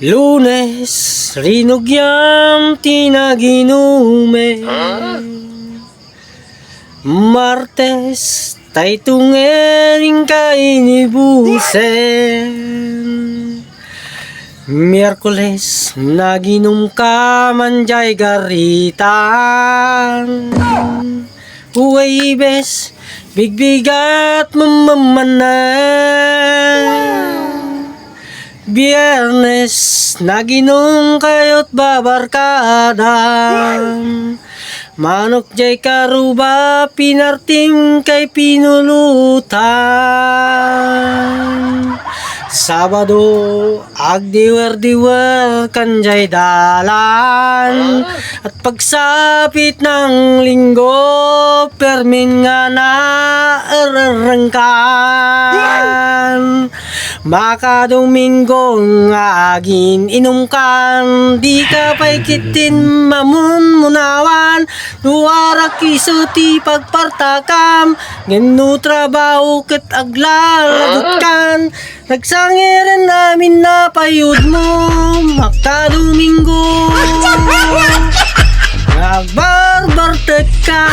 Lunes, rinugyam tinaginume. Martes, tay tungering kainibusen. Miyerkules, naginom ka manjay garitan. Huwebes, bigbigat mamamanan. Biyernes, naginom kayo't babarkada. Manok jay karuba, pinartim kay pinulutan. Sabado, agdiwer-diwer kanjay dalan. At pagsapit ng linggo, permin nga na ererengkan. Maka Domingo nga agin inumkan, di ka pa'y kitin mamunmunawan. Nuwarak isuti pagpartakam, ngenu trabaho ket aglaladutkan. Nagsangiran namin na payud mo, Maka Domingo. Nagbarbar ka.